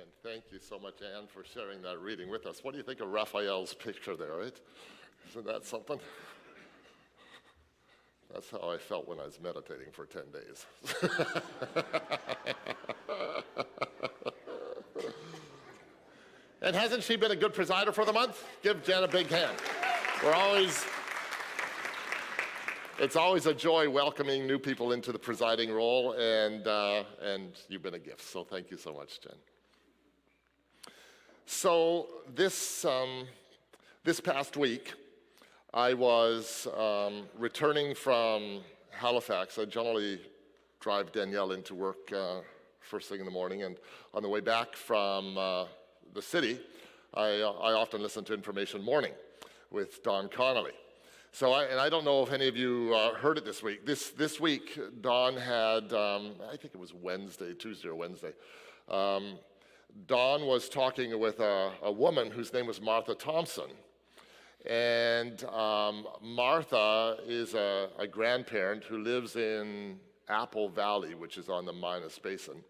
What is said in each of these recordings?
And thank you so much, Anne, for sharing that reading with us. What do you think of Raphael's picture there, right? Isn't that something? That's how I felt when I was meditating for 10 days. And hasn't she been a good presider for the month? Give Jen a big hand. It's always a joy welcoming new people into the presiding role, and you've been a gift. So thank you so much, Jen. So this past week, I was returning from Halifax. I generally drive Danielle into work first thing in the morning, and on the way back from the city, I often listen to Information Morning with Don Connolly. So I don't know if any of you heard it this week. This week, Don had, I think it was Tuesday or Wednesday, Don was talking with a woman whose name was Martha Thompson. And Martha is a grandparent who lives in Apple Valley, which is on the Minas Basin.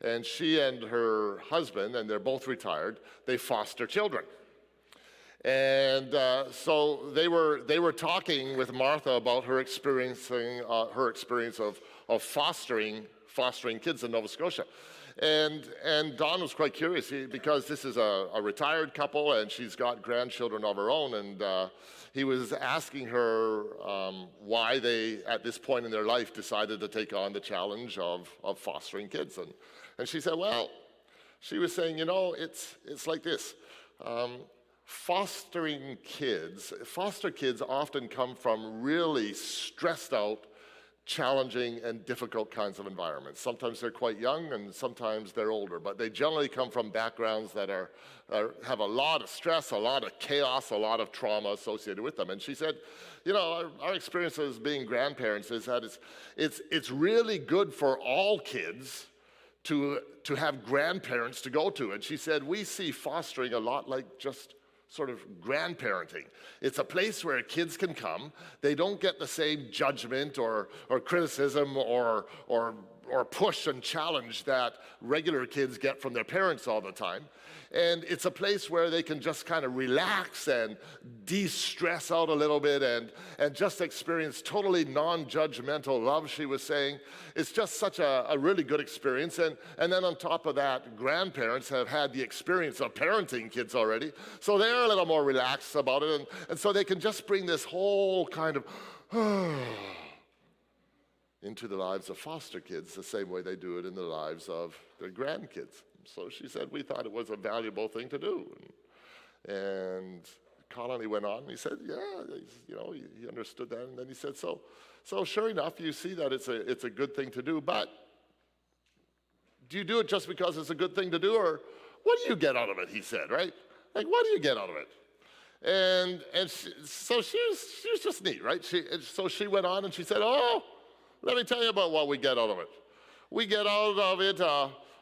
And she and her husband, and they're both retired, they foster children. And so they were talking with Martha about her experience of fostering kids in Nova Scotia. And Don was quite curious because this is a retired couple and she's got grandchildren of her own, and he was asking her why they, at this point in their life, decided to take on the challenge of fostering kids. And she said, well, she was saying, it's like this. Foster kids often come from really stressed out, challenging and difficult kinds of environments. Sometimes they're quite young and sometimes they're older, but they generally come from backgrounds that have a lot of stress, a lot of chaos, a lot of trauma associated with them. And she said, our experience as being grandparents is that it's really good for all kids to have grandparents to go to. And she said, we see fostering a lot like just sort of grandparenting. It's a place where kids can come. They don't get the same judgment or criticism or push and challenge that regular kids get from their parents all the time. And it's a place where they can just kind of relax and de-stress out a little bit and just experience totally non-judgmental love, she was saying. It's just such a really good experience. And then on top of that, grandparents have had the experience of parenting kids already. So they're a little more relaxed about it. And so they can just bring this whole kind of into the lives of foster kids the same way they do it in the lives of their grandkids. So she said, we thought it was a valuable thing to do. And Connolly went on, and he said, he understood that. And then he said, so sure enough, you see that it's a good thing to do, but do you do it just because it's a good thing to do, or what do you get out of it, he said, right? Like, what do you get out of it? So she was just neat, right? So she went on, and she said, let me tell you about what we get out of it. We get out of it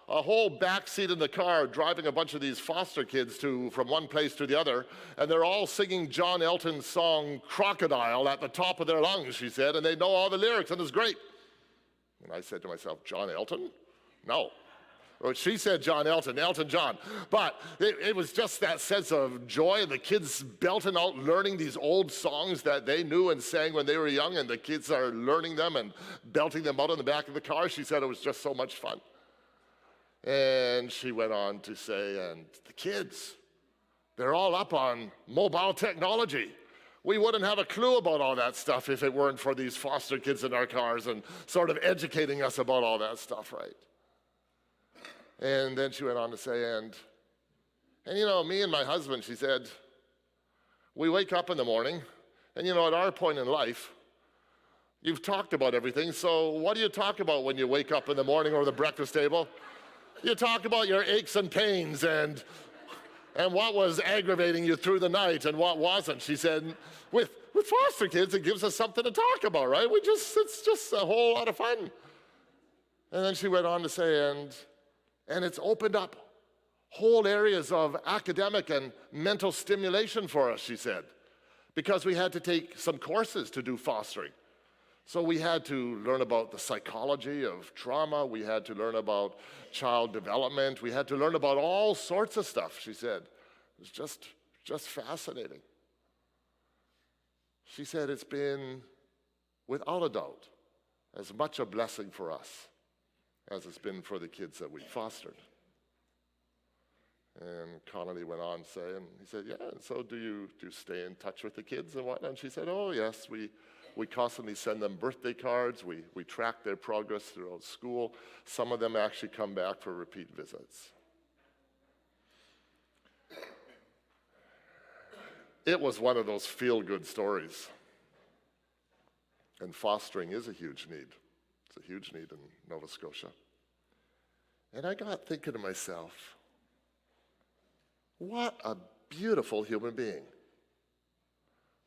a whole back seat in the car driving a bunch of these foster kids from one place to the other, and they're all singing John Elton's song Crocodile at the top of their lungs, she said, and they know all the lyrics, and it's great. And I said to myself, John Elton? No. Well, she said John Elton, Elton John. But it was just that sense of joy, and the kids belting out, learning these old songs that they knew and sang when they were young, and the kids are learning them and belting them out in the back of the car. She said it was just so much fun. And she went on to say, and the kids, they're all up on mobile technology. We wouldn't have a clue about all that stuff if it weren't for these foster kids in our cars and sort of educating us about all that stuff, right? And then she went on to say, and me and my husband, she said, we wake up in the morning, and at our point in life, you've talked about everything, so what do you talk about when you wake up in the morning or the breakfast table? You talk about your aches and pains and what was aggravating you through the night and what wasn't. She said, with foster kids, it gives us something to talk about, right? It's just a whole lot of fun. And then she went on to say, and it's opened up whole areas of academic and mental stimulation for us, she said, because we had to take some courses to do fostering. So we had to learn about the psychology of trauma. We had to learn about child development. We had to learn about all sorts of stuff, she said. It was just fascinating. She said it's been, without a doubt, as much a blessing for us as it's been for the kids that we fostered. And Connolly went on saying, he said, yeah, so do you stay in touch with the kids and whatnot? And she said, oh, yes, we constantly send them birthday cards. We track their progress throughout school. Some of them actually come back for repeat visits. It was one of those feel-good stories. And fostering is a huge need. It's a huge need in Nova Scotia. And I got thinking to myself, what a beautiful human being.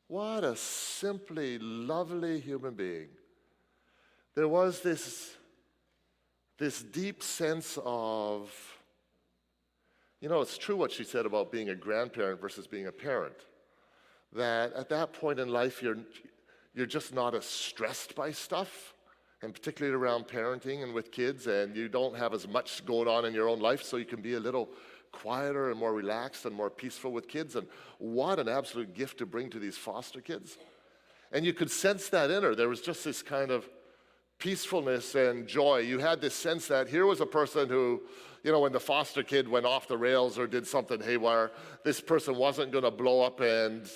What a simply lovely human being. There was this deep sense of, it's true what she said about being a grandparent versus being a parent. That at that point in life, you're just not as stressed by stuff, and particularly around parenting and with kids, and you don't have as much going on in your own life, so you can be a little quieter and more relaxed and more peaceful with kids. And what an absolute gift to bring to these foster kids. And you could sense that in her. There was just this kind of peacefulness and joy. You had this sense that here was a person who, when the foster kid went off the rails or did something haywire, this person wasn't going to blow up and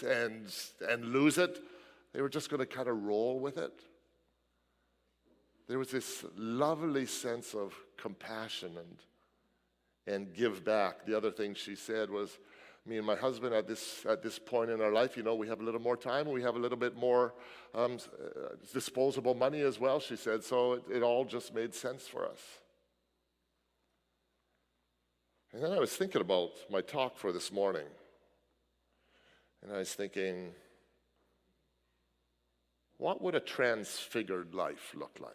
lose it. They were just going to kind of roll with it. There was this lovely sense of compassion and give back. The other thing she said was, me and my husband at this point in our life, we have a little more time, we have a little bit more disposable money as well, she said, so it all just made sense for us. And then I was thinking about my talk for this morning, and I was thinking, what would a transfigured life look like?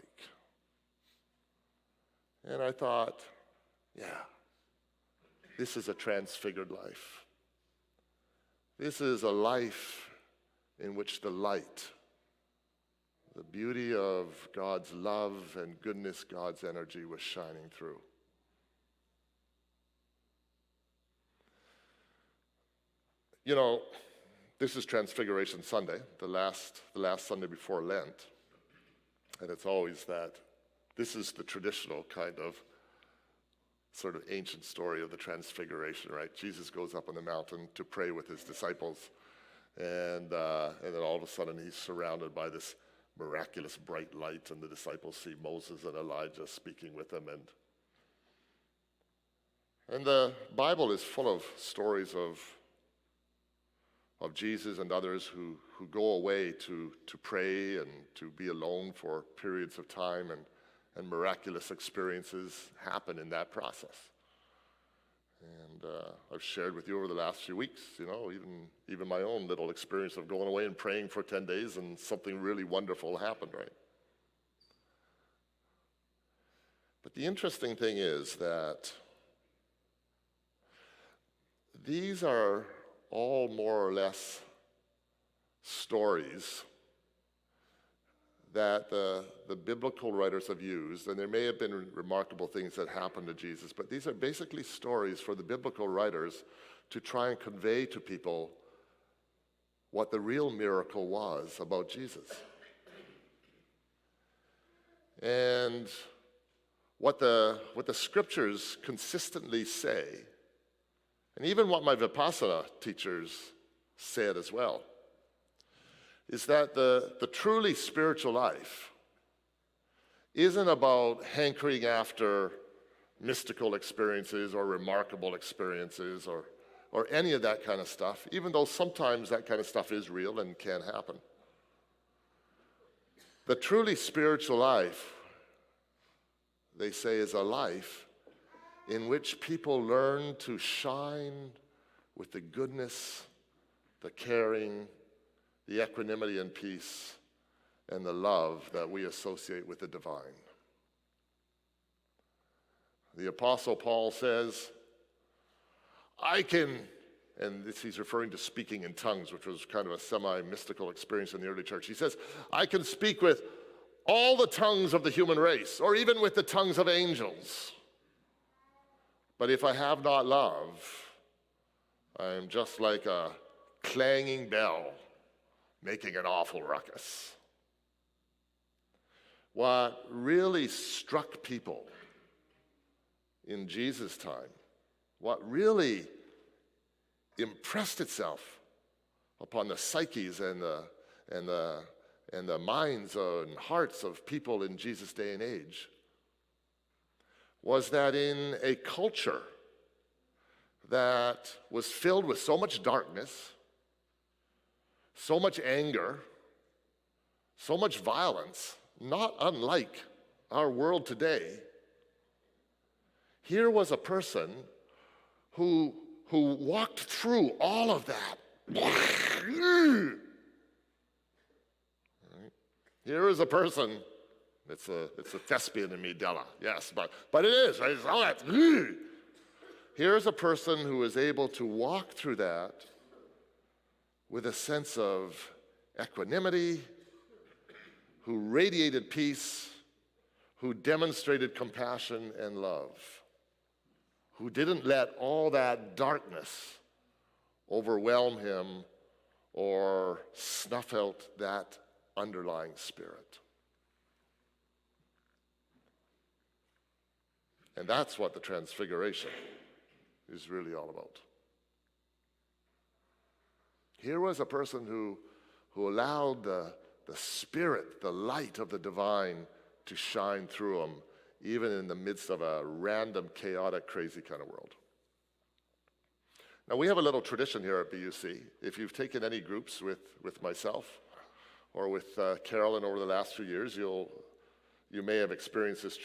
And I thought, yeah, this is a transfigured life. This is a life in which the light, the beauty of God's love and goodness, God's energy was shining through. This is Transfiguration Sunday, the last Sunday before Lent. And it's always that. This is the traditional kind of sort of ancient story of the Transfiguration, right? Jesus goes up on the mountain to pray with his disciples, and then all of a sudden he's surrounded by this miraculous bright light, and the disciples see Moses and Elijah speaking with him, and the Bible is full of stories of Jesus and others who go away to pray and to be alone for periods of time, and miraculous experiences happen in that process. And I've shared with you over the last few weeks, even my own little experience of going away and praying for 10 days and something really wonderful happened, right? But the interesting thing is that these are all more or less stories that the biblical writers have used, and there may have been remarkable things that happened to Jesus, but these are basically stories for the biblical writers to try and convey to people what the real miracle was about Jesus. And what the scriptures consistently say, and even what my Vipassana teachers said as well, is that the truly spiritual life isn't about hankering after mystical experiences or remarkable experiences or any of that kind of stuff, even though sometimes that kind of stuff is real and can happen. The truly spiritual life, they say, is a life in which people learn to shine with the goodness, the caring, the equanimity and peace, and the love that we associate with the divine. The Apostle Paul says, and he's referring to speaking in tongues, which was kind of a semi-mystical experience in the early church. He says, I can speak with all the tongues of the human race, or even with the tongues of angels. But if I have not love, I am just like a clanging bell making an awful ruckus. What really struck people in Jesus' time, what really impressed itself upon the psyches and the minds and hearts of people in Jesus' day and age, was that in a culture that was filled with so much darkness, so much anger, so much violence, not unlike our world today, here was a person who walked through all of that. Here is a person, it's a thespian in me, Della, yes, but it is, right? It's all that. Here's a person who is able to walk through that with a sense of equanimity, who radiated peace, who demonstrated compassion and love, who didn't let all that darkness overwhelm him or snuff out that underlying spirit. And that's what the Transfiguration is really all about. Here was a person who allowed the spirit, the light of the divine to shine through him, even in the midst of a random, chaotic, crazy kind of world. Now, we have a little tradition here at BUC. If you've taken any groups with myself or with Carolyn over the last few years, you may have experienced this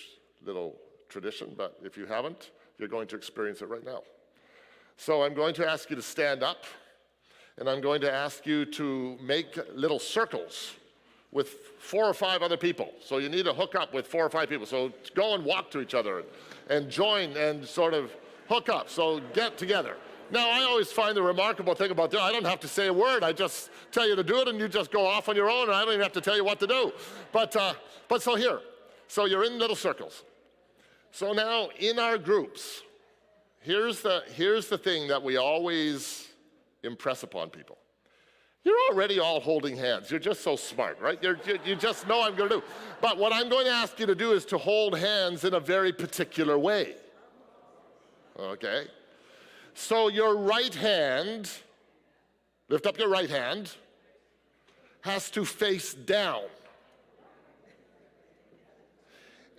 little tradition, but if you haven't, you're going to experience it right now. So I'm going to ask you to stand up, and I'm going to ask you to make little circles with 4 or 5 other people. So you need to hook up with 4 or 5 people. So go and walk to each other and join and sort of hook up. So get together. Now, I always find the remarkable thing about this, I don't have to say a word. I just tell you to do it, and you just go off on your own, and I don't even have to tell you what to do. But so here, so you're in little circles. So now, in our groups, here's the thing that we always impress upon people. You're already all holding hands. You're just so smart, right? You just know I'm going to do. But what I'm going to ask you to do is to hold hands in a very particular way. Okay? So your right hand, lift up your right hand, has to face down.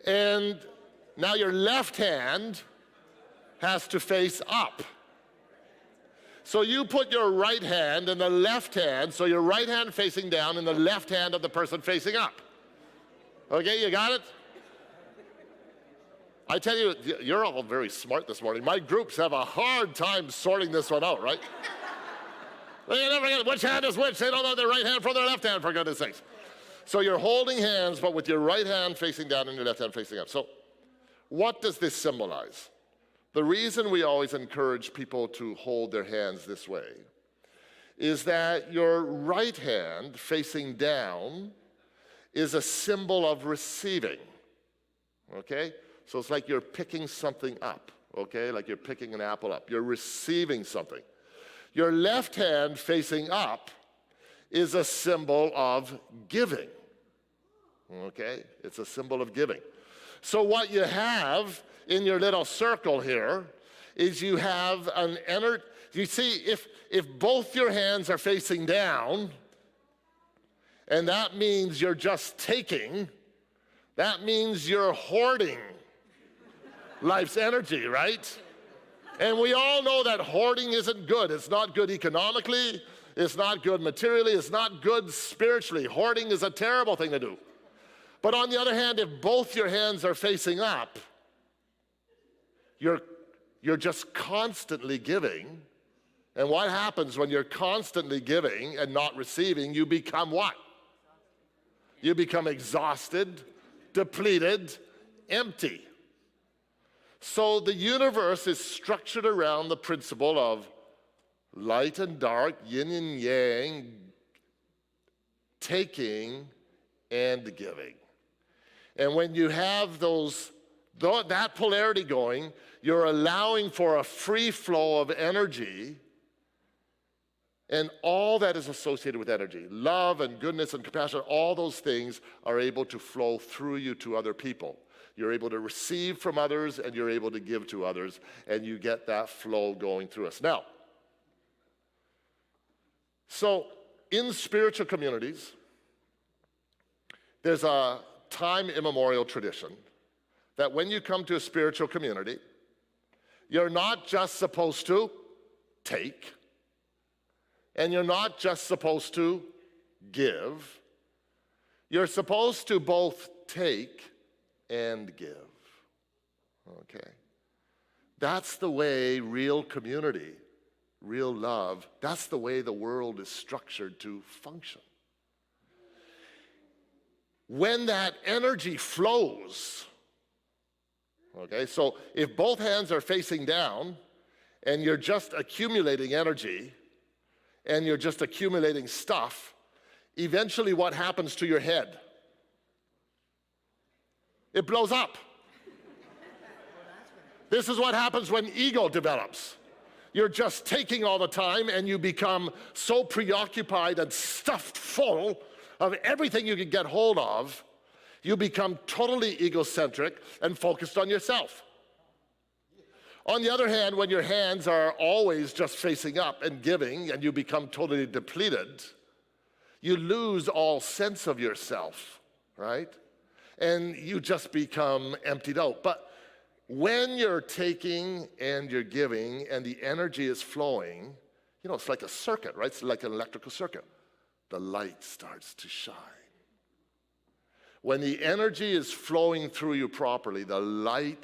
And now your left hand has to face up. So you put your right hand in the left hand, so your right hand facing down and the left hand of the person facing up. Okay, you got it? I tell you, you're all very smart this morning. My groups have a hard time sorting this one out, right? They never get which hand is which. They don't know their right hand from their left hand, for goodness sakes. So you're holding hands, but with your right hand facing down and your left hand facing up. So what does this symbolize? The reason we always encourage people to hold their hands this way is that your right hand facing down is a symbol of receiving, okay? So it's like you're picking something up, okay? Like you're picking an apple up. You're receiving something. Your left hand facing up is a symbol of giving, okay? It's a symbol of giving. So what you have in your little circle here is you have an energy. You see, if both your hands are facing down, and that means you're just taking, that means you're hoarding life's energy, right? And we all know that hoarding isn't good. It's not good economically, it's not good materially, it's not good spiritually. Hoarding is a terrible thing to do. But on the other hand, if both your hands are facing up, you're just constantly giving. And what happens when you're constantly giving and not receiving? You become what? You become exhausted, depleted, empty. So the universe is structured around the principle of light and dark, yin and yang, taking and giving. And when you have that polarity going, you're allowing for a free flow of energy and all that is associated with energy. Love and goodness and compassion, all those things are able to flow through you to other people. You're able to receive from others and you're able to give to others, and you get that flow going through us. Now, so in spiritual communities, there's a time immemorial tradition that when you come to a spiritual community, you're not just supposed to take, and you're not just supposed to give. You're supposed to both take and give. Okay? That's the way real community, real love, that's the way the world is structured to function. When that energy flows, okay, so if both hands are facing down and you're just accumulating energy and you're just accumulating stuff, eventually what happens to your head? It blows up. This is what happens when ego develops. You're just taking all the time and you become so preoccupied and stuffed full of everything you can get hold of, you become totally egocentric and focused on yourself. On the other hand, when your hands are always just facing up and giving and you become totally depleted, you lose all sense of yourself, right? And you just become emptied out. But when you're taking and you're giving and the energy is flowing, it's like a circuit, right? It's like an electrical circuit. The light starts to shine. When the energy is flowing through you properly, the light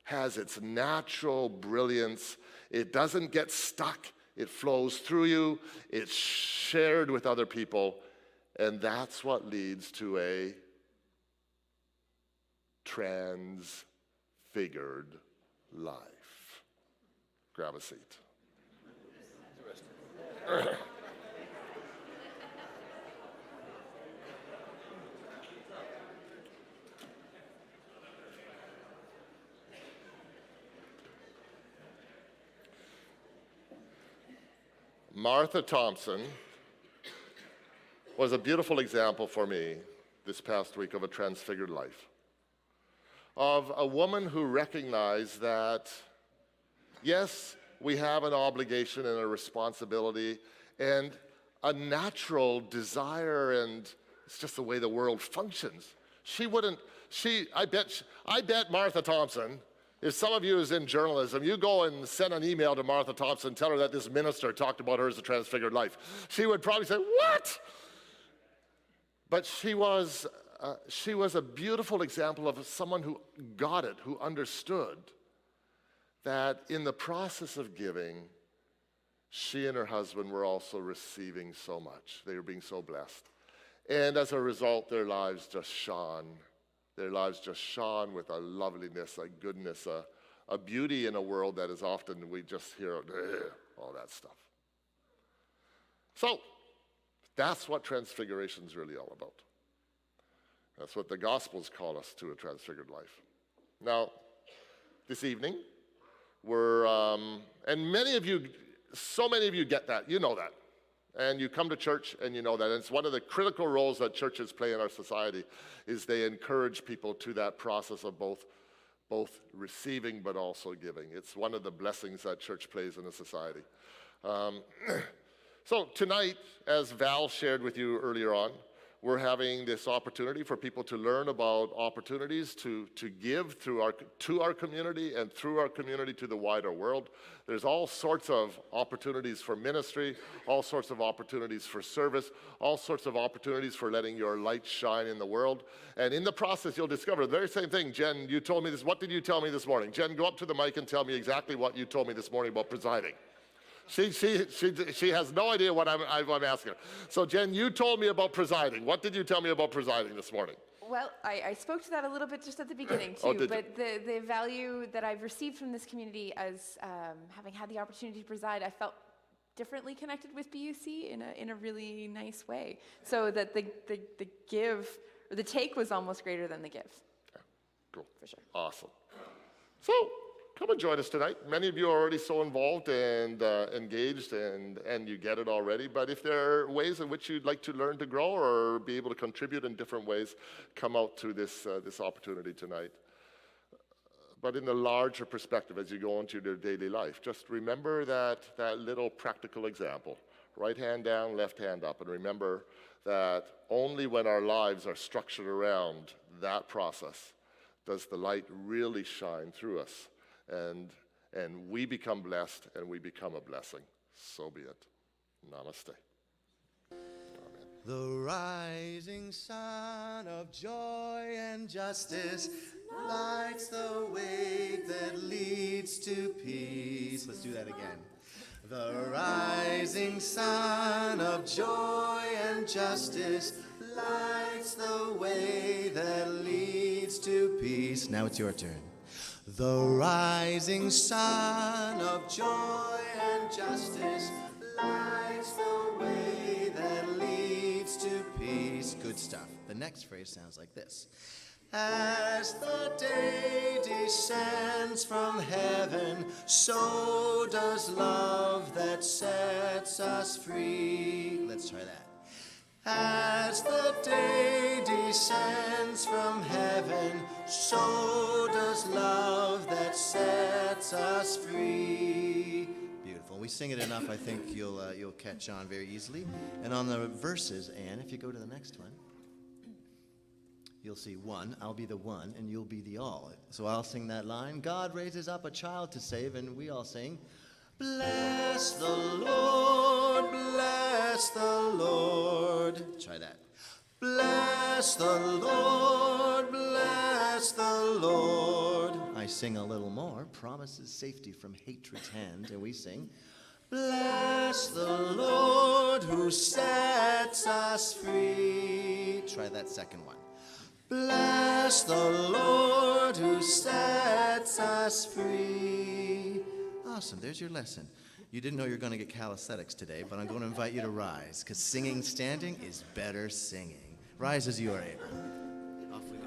has its natural brilliance. It doesn't get stuck. It flows through you. It's shared with other people. And that's what leads to a transfigured life. Grab a seat. Martha Thompson was a beautiful example for me this past week of a transfigured life. Of a woman who recognized that, yes, we have an obligation and a responsibility and a natural desire, and it's just the way the world functions. I bet Martha Thompson, if some of you is in journalism, you go and send an email to Martha Thompson, tell her that this minister talked about her as a transfigured life. She would probably say, what? But she was a beautiful example of someone who got it, who understood that in the process of giving, she and her husband were also receiving so much. They were being so blessed. And as a result, their lives just shone. Their lives just shone with a loveliness, a goodness, a beauty in a world that is often, we just hear all that stuff. So, that's what Transfiguration is really all about. That's what the Gospels call us to, a transfigured life. Now, this evening, and so many of you get that, you know that. And you come to church and you know that. And it's one of the critical roles that churches play in our society is they encourage people to that process of both receiving but also giving. It's one of the blessings that church plays in a society. So tonight, as Val shared with you earlier on, we're having this opportunity for people to learn about opportunities to give to our community and through our community to the wider world. There's all sorts of opportunities for ministry, all sorts of opportunities for service, all sorts of opportunities for letting your light shine in the world. And in the process, you'll discover the very same thing. Jen, you told me this. What did you tell me this morning? Jen, go up to the mic and tell me exactly what you told me this morning about presiding. She has no idea what I'm asking her. So Jen, you told me about presiding. What did you tell me about presiding this morning? Well, I spoke to that a little bit just at the beginning too, but the value that I've received from this community as having had the opportunity to preside, I felt differently connected with BUC in a really nice way. So that the give or the take was almost greater than the give. Yeah, cool. For sure. Awesome. So, come and join us tonight. Many of you are already so involved and engaged, and you get it already. But if there are ways in which you'd like to learn to grow or be able to contribute in different ways, come out to this opportunity tonight. But in the larger perspective, as you go into your daily life, just remember that little practical example. Right hand down, left hand up. And remember that only when our lives are structured around that process does the light really shine through us. And we become blessed, and we become a blessing. So be it. Namaste. The rising sun of joy and justice lights the way that leads to peace. Let's do that again. The rising sun of joy and justice lights the way that leads to peace. Now it's your turn. The rising sun of joy and justice lights the way that leads to peace. Good stuff. The next phrase sounds like this. As the day descends from heaven, so does love that sets us free. Let's try that. As the day descends from heaven, so does love that sets us free. Beautiful. We sing it enough, I think you'll catch on very easily. And on the verses, Anne, if you go to the next one, you'll see one, I'll be the one, and you'll be the all. So I'll sing that line. God raises up a child to save, and we all sing, bless the Lord, bless the Lord. Try that. Bless the Lord, bless the Lord. I sing a little more. Promises safety from hatred's hand, and we sing, bless the Lord who sets us free. Try that second one. Bless the Lord who sets us free. Awesome, there's your lesson. You didn't know you were going to get calisthenics today, but I'm going to invite you to rise, because singing standing is better singing. Rise as you are able. Off we go.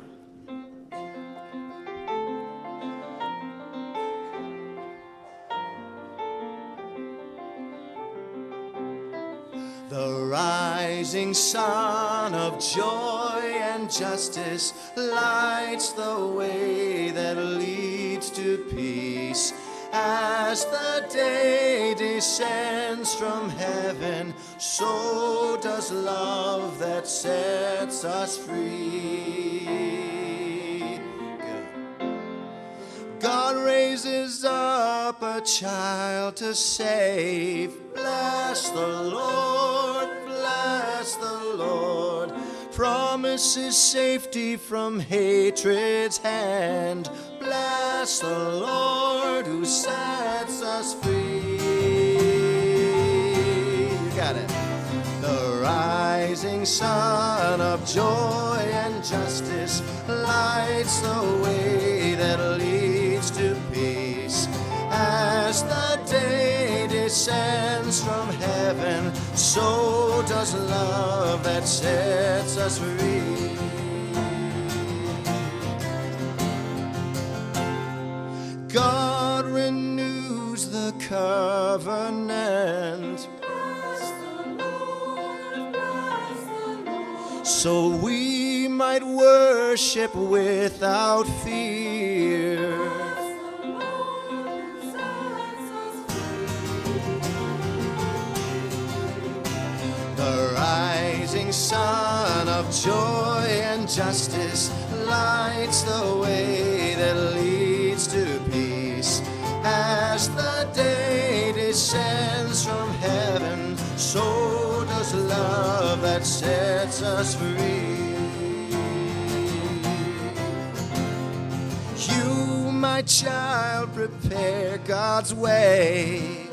The rising sun of joy and justice lights the way that leads to peace. As the day descends from heaven, so does love that sets us free. Good. God raises up a child to save. Bless the Lord, bless the Lord. Promises safety from hatred's hand. Bless the Lord who sets us free. You got it. The rising sun of joy and justice lights the way that leads to peace. As the day descends from heaven, so does love that sets us free. God renews the covenant, so we might worship without fear. The rising sun of joy and justice lights the way that leads to peace. As the day descends from heaven, so does love that sets us free. You, my child, prepare God's way.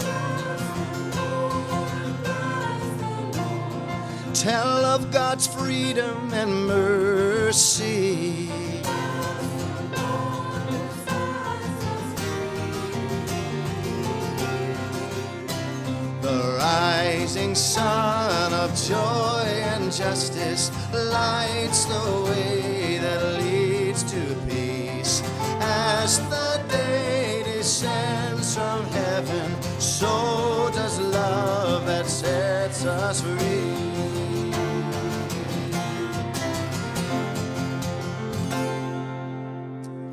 Tell of God's freedom and mercy. The rising sun of of joy and justice lights the way that leads to peace. As the day descends from heaven, so does love that sets us free.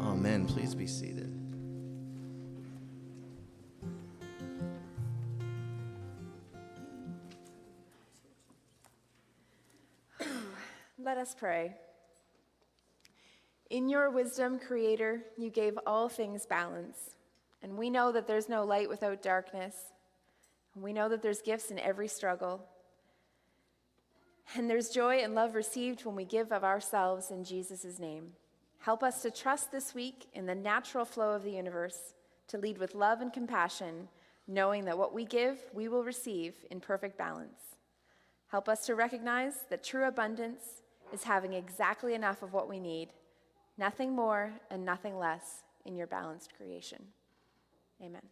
Amen. Please be seated. Let us pray. In your wisdom, Creator, you gave all things balance. And we know that there's no light without darkness. And we know that there's gifts in every struggle. And there's joy and love received when we give of ourselves in Jesus' name. Help us to trust this week in the natural flow of the universe, to lead with love and compassion, knowing that what we give, we will receive in perfect balance. Help us to recognize that true abundance is having exactly enough of what we need, nothing more and nothing less in your balanced creation. Amen.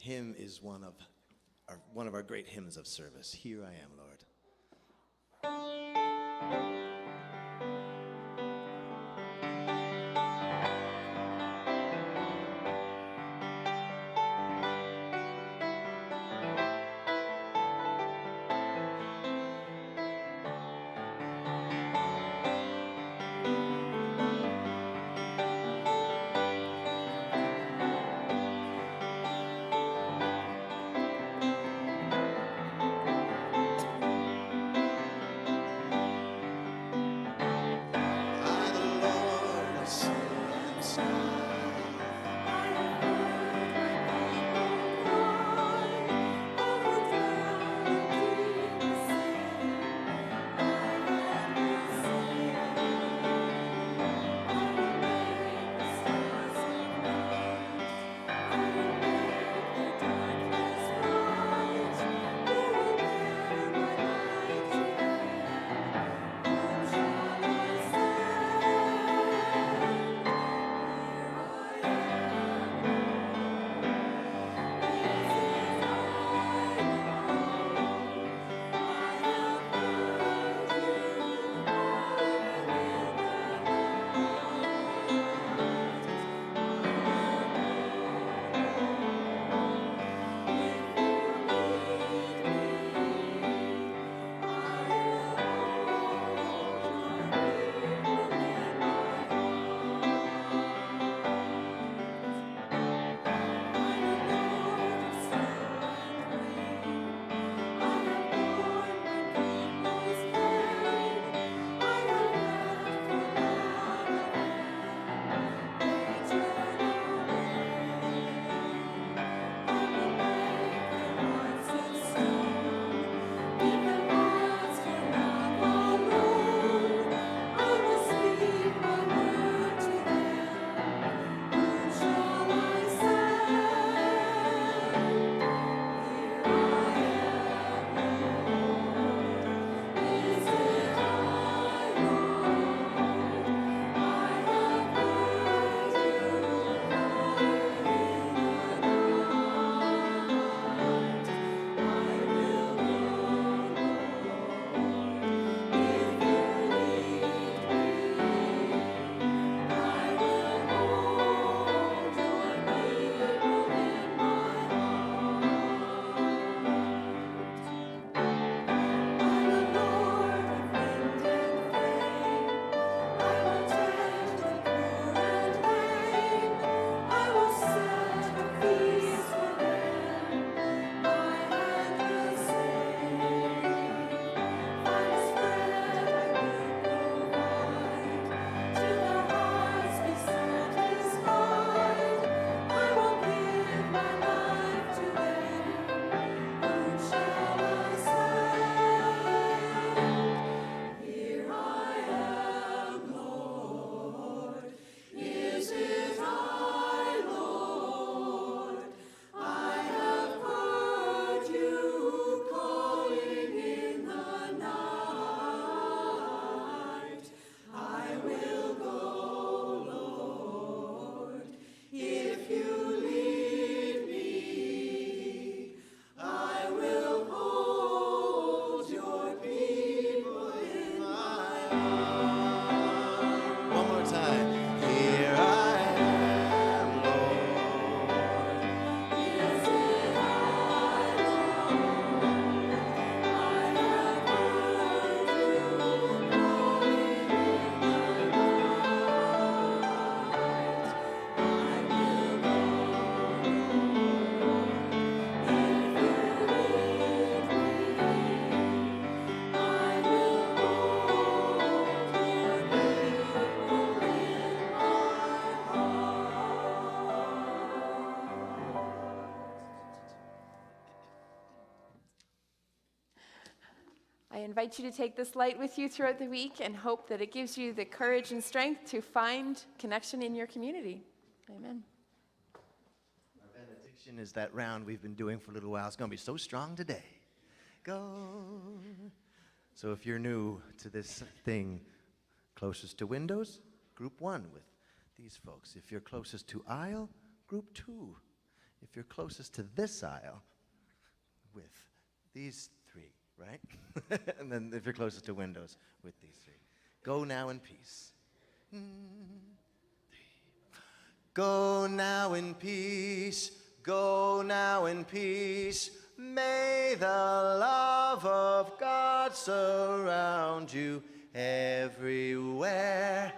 Hymn is one of our great hymns of service. Here I am, Lord. I invite you to take this light with you throughout the week and hope that it gives you the courage and strength to find connection in your community. Amen. Our benediction is that round we've been doing for a little while. It's going to be so strong today. Go. So if you're new to this thing, closest to windows, group 1 with these folks. If you're closest to aisle, group 2. If you're closest to this aisle, with these 3, right? And then if you're closest to windows, with these 3. Go now in peace. 3. Go now in peace. Go now in peace. May the love of God surround you everywhere,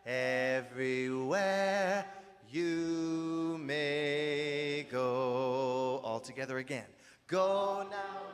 everywhere you may go. All together again. Go now.